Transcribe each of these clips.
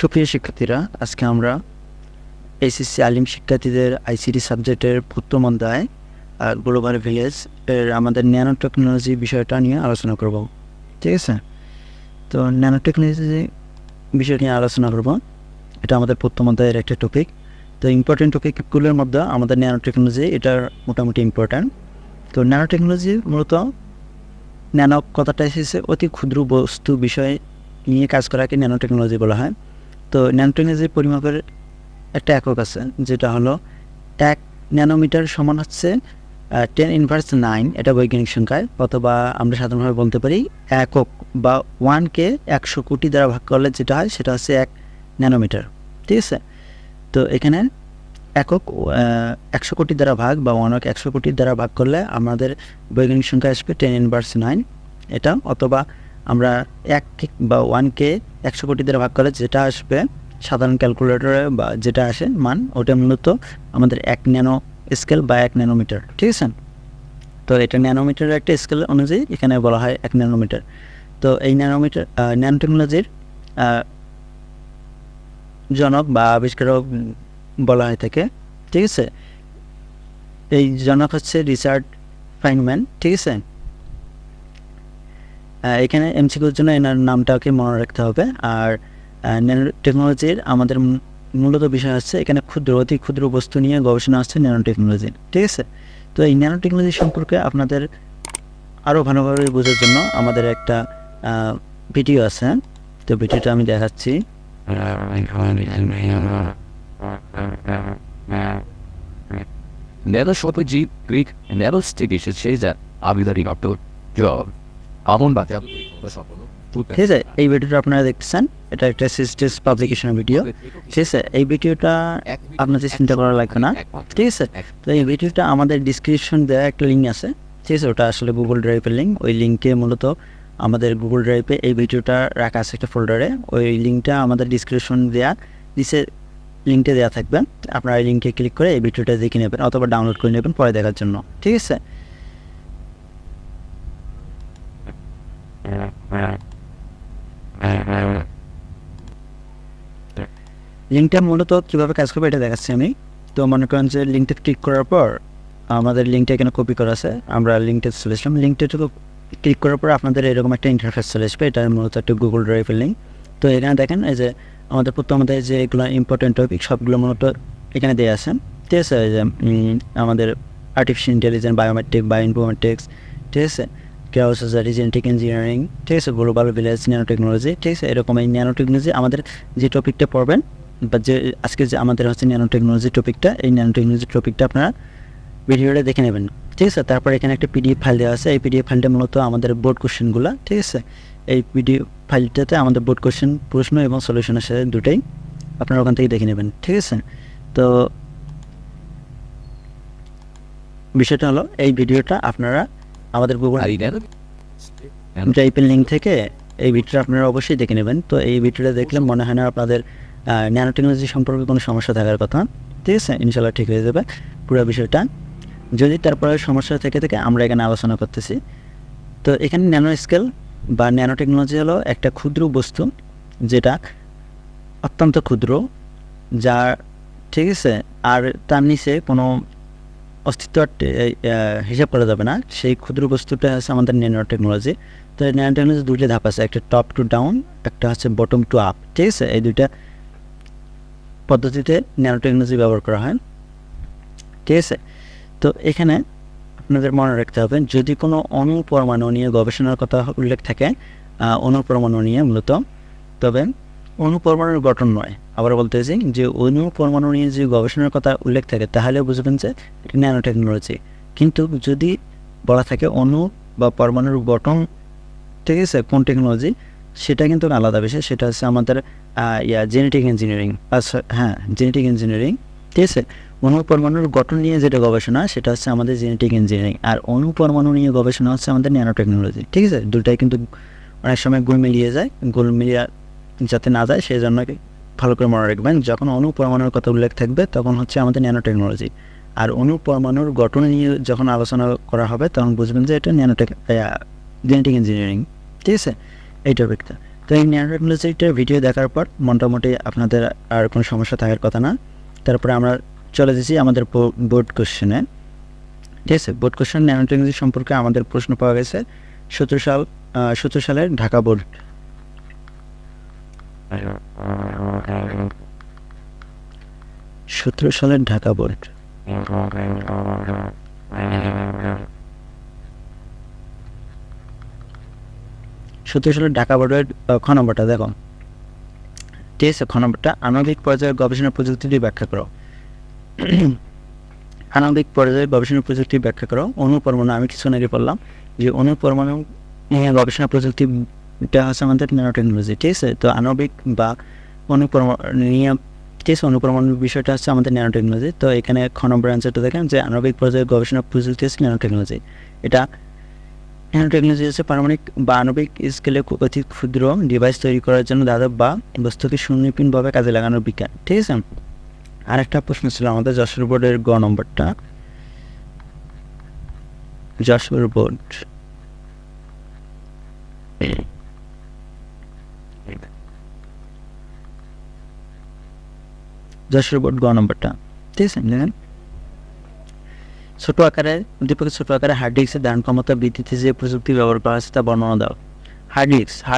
সুপ্রিয় শিক্ষার্থীরা, আজকে আমরা এসএসসি আলিম শিক্ষার্থীদের আইসিটি সাবজেক্টের প্রথম অধ্যায় গ্লোবাল ভিলেজ এর আমাদের ন্যানো টেকনোলজি বিষয়টা নিয়ে আলোচনা করব। ঠিক আছে, তো ন্যানো টেকনোলজি বিষয় নিয়ে আলোচনা করব। এটা আমাদের প্রথম অধ্যায়ের একটা টপিক। তো ইম্পর্টেন্ট টপিকগুলোর মধ্যে আমাদের ন্যানো টেকনোলজি এটা মোটামুটি ইম্পর্ট্যান্ট। তো ন্যানো টেকনোলজি মূলত ন্যানো কথাটা এসেছে অতি ক্ষুদ্র বস্তু বিষয় নিয়ে কাজ করাকে ন্যানো টেকনোলজি বলা হয়। তো ন্যানো টেকনোলজির পরিমাপের একটা একক আছে, যেটা হলো 1 ন্যানোমিটার সমান হচ্ছে 10⁻৯। এটা বৈজ্ঞানিক সংখ্যায়, অথবা আমরা সাধারণভাবে বলতে পারি একক বা 1কে 100 কোটি দ্বারা ভাগ করলে যেটা হয় সেটা হচ্ছে 1 ন্যানোমিটার। ঠিক আছে, তো এখানে একক 100 কোটি দ্বারা ভাগ বা 1কে 100 কোটি দ্বারা ভাগ করলে আমাদের বৈজ্ঞানিক সংখ্যা আসবে 10⁻৯ এটা, অথবা আমরা 1 বা 1কে 100 কোটি দ্বারা ভাগ করলে যেটা আসবে সাধারণ ক্যালকুলেটরে বা যেটা আসে মান, ওটা মূলত আমাদের 1 ন্যানো স্কেল বা 1 ন্যানোমিটার। ঠিক আছে, তো এটা ন্যানোমিটারের একটা স্কেল অনুযায়ী এখানে বলা হয় 1 ন্যানোমিটার। তো এই ন্যানো টেকনোলজির জনক বা আবিষ্কারক বলা হয় থাকে। ঠিক আছে, এই জনক হচ্ছে রিচার্ড ফাইনম্যান। ঠিক আছে, এখানে এমসিকিউর জন্য এনার নামটাকে মনে রাখতে হবে। আর ন্যানো টেকনোলজির আমাদের মূলত বিষয় হচ্ছে এখানে অতি ক্ষুদ্র বস্তু নিয়ে গবেষণা হচ্ছে ন্যানো টেকনোলজি। ঠিক আছে, তো এই ন্যানো টেকনোলজি সম্পর্কে আপনাদের আরও ভালোভাবে বোঝার জন্য আমাদের একটা ভিডিও আছে। তো ভিডিওটা আমি দেখাচ্ছি। Never short with Jeep, Greek, and never sticky should say that I'll be letting up to job. আমন বাতে ঠিক আছে, এই ভিডিওটা আপনারা দেখতেছেন, এটা একটা সিস্টেস পাবলিকেশনের ভিডিও। ঠিক আছে, এই ভিডিওটা আপনাদের চিন্তা করা লাগবে না। ঠিক আছে, তো এই ভিডিওটা আমাদের ডিসক্রিপশন দেওয়া একটা লিঙ্ক আছে। ঠিক আছে, ওটা আসলে গুগল ড্রাইভের লিঙ্ক। ওই লিঙ্কে মূলত আমাদের গুগল ড্রাইভে এই ভিডিওটা রাখা আছে একটা ফোল্ডারে। ওই লিঙ্কটা আমাদের ডিসক্রিপশন নিচে লিঙ্কটা দেওয়া থাকবে। আপনারা এই লিঙ্কে ক্লিক করে এই ভিডিওটা দেখে নেবেন অথবা ডাউনলোড করে নেবেন পরে দেখার জন্য। ঠিক আছে, লিঙ্কটা মূলত কীভাবে কাজ করবে এটা দেখাচ্ছি আমি। তো মনে করেন যে লিঙ্কটা ক্লিক করার পর আমাদের লিঙ্কটা এখানে কপি করা আছে, আমরা লিঙ্কটা চলে আসলাম। লিঙ্কটা ক্লিক করার পর আপনাদের এরকম একটা ইন্টারফেস চলে আসবে। এটা মূলত একটা গুগল ড্রাইভের লিঙ্ক। তো এখানে দেখেন এই যে আমাদের আমাদের যেগুলো ইম্পর্টেন্ট টপিক সবগুলো মূলত এখানে দেওয়া আছে। ঠিক আছে, যে আমাদের আর্টিফিশিয়াল ইন্টেলিজেন্স, বায়োমেট্রিক, বায়োইনফরমেটিক্স, ঠিক আছে, কেওসারি, জেনেটিক ইঞ্জিনিয়ারিং, ঠিক আছে, গ্লোবাল ভিলেজ, ন্যানো টেকনোলজি। ঠিক আছে, এরকম এই ন্যানো টেকনোলজি আমাদের যে টপিকটা পড়বেন বা যে আজকে যে আমাদের হচ্ছে ন্যানো টেকনোলজি টপিকটা, এই ন্যানো টেকনোলজি টপিকটা আপনারা ভিডিওটা দেখে নেবেন। ঠিক আছে, তারপর এখানে একটা পিডিএফ ফাইল দেওয়া আছে। এই পিডিএফ ফাইলটা মূলত আমাদের বোর্ড কোশ্চেনগুলো। ঠিক আছে, এই পিডিএফ ফাইলটাতে আমাদের বোর্ড কোশ্চেন, প্রশ্ন এবং সলিউশনের সাথে দুটোই আপনারা ওখান থেকে দেখে নেবেন। ঠিক আছে, তো বিষয়টা হলো এই ভিডিওটা আপনারা আমাদের গুগল ড্রাইভের লিঙ্ক থেকে এই ভিডিওটা আপনারা অবশ্যই দেখে নেবেন। তো এই ভিডিওটা দেখলে মনে হয় না আপনাদের ন্যানো টেকনোলজি সম্পর্কে কোনো সমস্যা থাকার কথা। ঠিক আছে, ইনশাল্লাহ ঠিক হয়ে যাবে পুরো বিষয়টা। যদি তারপরে সমস্যা থেকে আমরা এখানে আলোচনা করতেছি। তো এখানে ন্যানো স্কেল বা ন্যানো টেকনোলজি হলো একটা ক্ষুদ্র বস্তু, যেটা অত্যন্ত ক্ষুদ্র, যা ঠিক আছে আর তার নিচে কোনো অস্তিত্ব হিসাব করা যাবে না। সেই ক্ষুদ্র বস্তুটা হচ্ছে আমাদের ন্যানো টেকনোলজি। তো এই ন্যানো টেকনোলজি দুইটা ধাপ আছে, একটা টপ টু ডাউন, একটা হচ্ছে বটম টু আপ। ঠিক আছে, এই দুইটা পদ্ধতিতে ন্যানো টেকনোলজি ব্যবহার করা হয়। ঠিক আছে, তো এখানে আপনাদের মনে রাখতে হবে যদি কোনো অণু পরমাণু নিয়ে গবেষণার কথা উল্লেখ থাকে, অণু পরমাণু নিয়ে মূলত, তবে অণু পরমাণুর গঠন নয়। আবার বলতেছি যে অণু পরমাণু নিয়ে যে গবেষণার কথা উল্লেখ থাকে তাহলে বুঝবেন যে এটা ন্যানো টেকনোলজি। কিন্তু যদি বলা থাকে অণু বা পরমাণুর গঠন, ঠিক আছে, কোন টেকনোলজি, সেটা কিন্তু আলাদা বিষয়। সেটা হচ্ছে আমাদের জেনেটিক ইঞ্জিনিয়ারিং। আচ্ছা, হ্যাঁ, জেনেটিক ইঞ্জিনিয়ারিং। ঠিক আছে, অণু পরমাণুর গঠন নিয়ে যেটা গবেষণা সেটা হচ্ছে আমাদের জেনেটিক ইঞ্জিনিয়ারিং, আর অণু পরমাণু নিয়ে গবেষণা হচ্ছে আমাদের ন্যানো টেকনোলজি। ঠিক আছে, দুটাই কিন্তু অনেক সময় গোল মিলিয়ে যায়। গোল মিলিয়ে যাতে না যায় সেই জন্য ভালো করে মনে রাখবেন, যখন অণু পরমাণুর কথা উল্লেখ থাকবে তখন হচ্ছে আমাদের ন্যানো টেকনোলজি, আর অণু পরমাণুর গঠন নিয়ে যখন আলোচনা করা হবে তখন বুঝবেন যে এটা জেনেটিক ইঞ্জিনিয়ারিং। ঠিক আছে, এই টপিকটা। তো এই ন্যানো টেকনোলজিটার ভিডিও দেখার পর মোটামুটি আপনাদের আর কোনো সমস্যা থাকার কথা না। তারপরে আমরা চলে যাচ্ছি আমাদের বোর্ড কোশ্চেনে। ঠিক আছে, বোর্ড কোশ্চেন ন্যানো টেকনোলজি সম্পর্কে আমাদের প্রশ্ন পাওয়া গেছে 17 সালের ঢাকা বোর্ড। 17 সালের ঢাকা বোর্ড। 17 সালের ঢাকা বোর্ডের খ নম্বরটা দেখো। ঠিক আছে, খ নম্বরটা আণবিক পর্যায়ের গবেষণা প্রযুক্তিটি ব্যাখ্যা করো। আণবিক পর্যায়ের গবেষণা প্রযুক্তি ব্যাখ্যা করো। অনুপরমাণু, আমি কিছু আগে বললাম যে অনুপরমাণু নিয়ে গবেষণা প্রযুক্তিটা হচ্ছে আমাদের ন্যানো টেকনোলজি। ঠিক আছে, তো আণবিক বা অনুপরমাণু নিয়ে, ঠিক আছে, অনুপরমাণুর বিষয়টা হচ্ছে আমাদের ন্যানো টেকনোলজি। তো এখানে খ নম্বর অ্যান্সারটা দেখেন যে আণবিক পর্যায়ের গবেষণা প্রযুক্তি হচ্ছে ন্যানো টেকনোলজি। এটা ন্যানো টেকনোলজি হচ্ছে পারমাণবিক বা আণবিক স্কেলে অতি ক্ষুদ্র ডিভাইস তৈরি করার জন্য দাদব বা বস্তুকে সুনিপুণভাবে কাজে লাগানোর বিজ্ঞান। ঠিক আছে, আরেকটা প্রশ্ন ছিল আমাদের যশোর বোর্ডের গ নম্বরটা। যশোর বোর্ড গ নম্বরটা। ঠিক আছে, দেখেন ছোট আকারে উদ্দীপকের ছোট আকারে হার্ড ডিস্কের ধারণ ক্ষমতা বৃদ্ধিতে যে প্রযুক্তি ব্যবহার করা হচ্ছে তা বর্ণনা দাও। হার্ড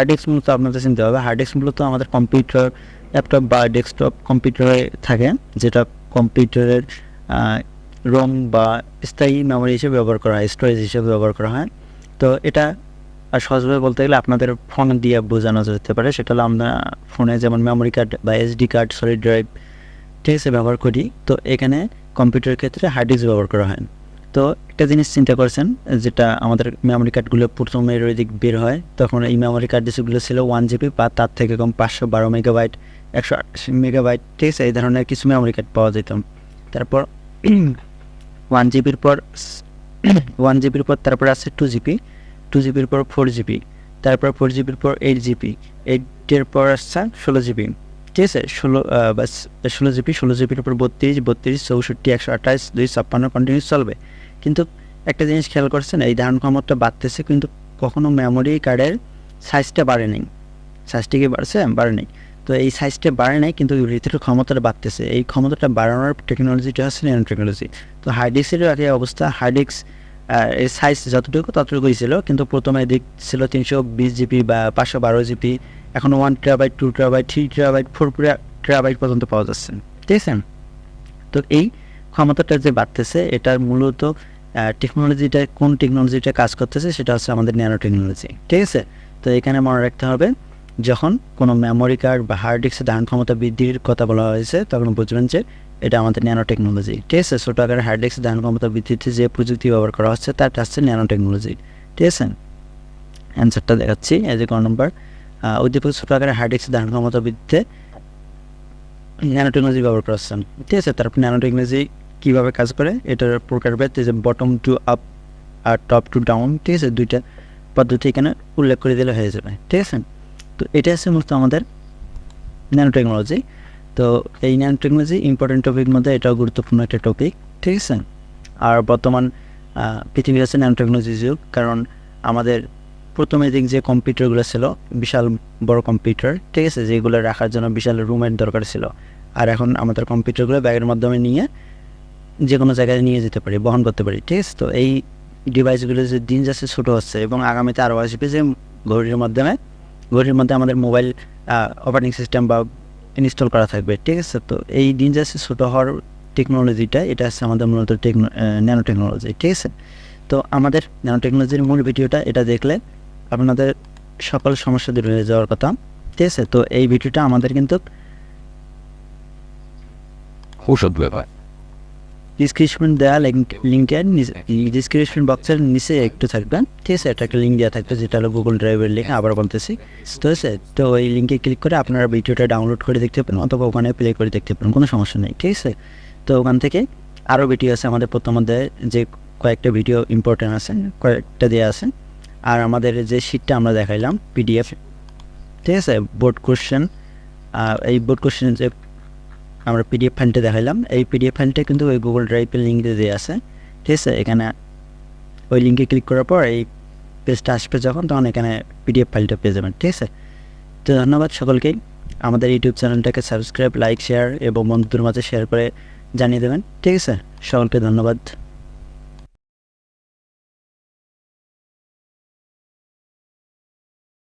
ডিস্ক মূলত আপনাদের চিনতে হবে। হার্ড ডিস্ক মূলত আমাদের কম্পিউটার, ল্যাপটপ বা ডেস্কটপ কম্পিউটারে থাকে, যেটা কম্পিউটারের রোম বা স্থায়ী মেমোরি হিসেবে ব্যবহার করা হয়, স্টোরেজ হিসেবে ব্যবহার করা হয়। তো এটা আর সহজভাবে বলতে গেলে আপনাদের ফোন দিয়ে বোঝানো যেতে পারে। সেটা হলো আমরা ফোনে যেমন মেমোরি কার্ড বা এসডি কার্ড, সলিড ড্রাইভ, ঠিক আছে, ব্যবহার করি। তো এখানে কম্পিউটারের ক্ষেত্রে হার্ড ডিস্ক ব্যবহার করা হয়। তো একটা জিনিস চিন্তা করছেন, যেটা আমাদের মেমোরি কার্ডগুলো প্রথমে ওই দিক বের হয়, তখন এই মেমোরি কার্ড ডিস্কগুলো ছিল 1 জিবি বা তার থেকে কম, 512 মেগাবাইট, 128 মেগাবাইট, ঠিক আছে, এই ধরনের কিছু মেমোরি কার্ড পাওয়া যেত। তারপর 1 জিবির পর 1 জিবির পর তারপর আছে 2 জিবি, 2 জিবির পর 4 জিবি, তারপর 4 জিবির পর 8 জিবি, 8-এর পর আসছে 16 জিবি। ঠিক আছে, 16 জিবি, 16 জিবির উপর 32, 64, 128, 256 কন্টিনিউস চলবে। কিন্তু একটা জিনিস খেয়াল করছেন, এই ধারণ ক্ষমতা বাড়তেছে কিন্তু কখনো মেমোরি কার্ডের সাইজটা বাড়ে নাই। সাইজটা কি বাড়ছে? বাড়ে নাই। তো এই সাইজটা বাড়ে নাই কিন্তু ভিতরের ক্ষমতাটা বাড়তেছে। এই ক্ষমতাটা বাড়ানোর টেকনোলজিটা হচ্ছে ন্যানো টেকনোলজি। তো হার্ড ডিস্কেরও একই অবস্থা। হার্ড ডিস্ক এর সাইজ যতটুকু ততটুকুই ছিল, কিন্তু প্রথমে দিক ছিল 320 জিবি বা 512 জিবি, এখন 1 টেরাবাইট, 2 টেরাবাইট, 3 টেরাবাইট, 4 টেরাবাইট পর্যন্ত পাওয়া যাচ্ছে। ঠিক আছে, তো এই ক্ষমতাটা যে বাড়তেছে, এটার মূলত টেকনোলজিটা, কোন টেকনোলজিটা কাজ করতেছে সেটা হচ্ছে আমাদের ন্যানো টেকনোলজি। ঠিক আছে, তো এখানে মনে রাখতে হবে যখন কোনো মেমোরি কার্ড বা হার্ড ডিস্কের ধারণ ক্ষমতা বৃদ্ধির কথা বলা হয়েছে তখন বুঝবেন যে এটা আমাদের ন্যানো টেকনোলজি। ঠিক আছে, ছোটো আকারের হার্ড ডিস্কের ধারণ ক্ষমতা বৃদ্ধিতে যে প্রযুক্তি ব্যবহার করা হচ্ছে তাটা হচ্ছে ন্যানো টেকনোলজি। ঠিক আছে, অ্যান্সারটা দেখাচ্ছি, এই যে ক নম্বর, উদ্দীপক ছোটো আকারের হার্ড ডিস্কের ধারণ ক্ষমতা বৃদ্ধিতে ন্যানো টেকনোলজি ব্যবহার করা হচ্ছে। ঠিক আছে, তারপর ন্যানো টেকনোলজি কীভাবে কাজ করে, এটার প্রকারভেদ, যে বটম টু আপ আর টপ টু ডাউন, ঠিক আছে, দুইটা পদ্ধতি এখানে উল্লেখ করে দিলে হয়ে যাবে। ঠিক আছে, তো এটা হচ্ছে মূলত আমাদের ন্যানো টেকনোলজি। তো এই ন্যানো টেকনোলজি ইম্পর্টেন্ট টপিকের মধ্যে এটাও গুরুত্বপূর্ণ একটা টপিক। ঠিক আছে, আর বর্তমান পৃথিবী হচ্ছে ন্যানো টেকনোলজি যুগ, কারণ আমাদের প্রথমে দিক যে কম্পিউটারগুলো ছিল বিশাল বড় কম্পিউটার, ঠিক আছে, যেগুলো রাখার জন্য বিশাল রুমের দরকার ছিল। আর এখন আমাদের কম্পিউটারগুলো ব্যাগের মাধ্যমে নিয়ে যে কোনো জায়গায় নিয়ে যেতে পারি, বহন করতে পারি। ঠিক আছে, তো এই ডিভাইসগুলো যে দিন যাচ্ছে ছোটো হচ্ছে এবং আগামীতে আরও আসবে যে ঘড়ির মধ্যে আমাদের মোবাইল অপারেটিং সিস্টেম বা ইনস্টল করা থাকবে। ঠিক আছে, তো এই দিন যাচ্ছে ছোটো হওয়ার টেকনোলজিটা, এটা হচ্ছে আমাদের মূলত ন্যানো টেকনোলজি। ঠিক আছে, তো আমাদের ন্যানো টেকনোলজির মূল ভিডিওটা এটা দেখলে আপনাদের সকল সমস্যা দূর হয়ে যাওয়ার কথা। ঠিক আছে, তো এই ভিডিওটা আমাদের কিন্তু ঔষধ ব্যাপার ডিসক্রিপশন দেওয়া লিঙ্কের ডিসক্রিপশন বক্সের নিচে একটু থাকবেন। ঠিক আছে, এটা একটা লিঙ্ক দেওয়া থাকবে যেটা হলো গুগল ড্রাইভের লিঙ্ক, আবার বলতেছি। ঠিক আছে, তো ওই লিঙ্কে ক্লিক করে আপনারা ভিডিওটা ডাউনলোড করে দেখতে পারেন অথবা ওখানে প্লে করে দেখতে পারেন, কোনো সমস্যা নেই। ঠিক আছে, তো ওখান থেকে আরও ভিডিও আছে আমাদের প্রথমে যে কয়েকটা ভিডিও ইম্পর্টেন্ট আছে, কয়েকটা দেওয়া আছে। আর আমাদের যে শিটটা আমরা দেখাইলাম পিডিএফ, ঠিক আছে, বোর্ড কোশ্চেন, এই বোর্ড কোশ্চেন যে আমরা পিডিএফ ফাইলটা দেখাইলাম, এই পিডিএফ ফাইলটা কিন্তু ওই গুগল ড্রাইভের লিঙ্কে দেওয়া আছে। ঠিক আছে, এখানে ওই লিঙ্কে ক্লিক করার পর এই পেজটা আসবে যখন, তখন এখানে পিডিএফ ফাইলটা পেয়ে যাবেন। ঠিক আছে, তো ধন্যবাদ সকলকেই। আমাদের ইউটিউব চ্যানেলটাকে সাবস্ক্রাইব, লাইক, শেয়ার এবং বন্ধুদের মাঝে শেয়ার করে জানিয়ে দেবেন। ঠিক আছে, সকলকে ধন্যবাদ।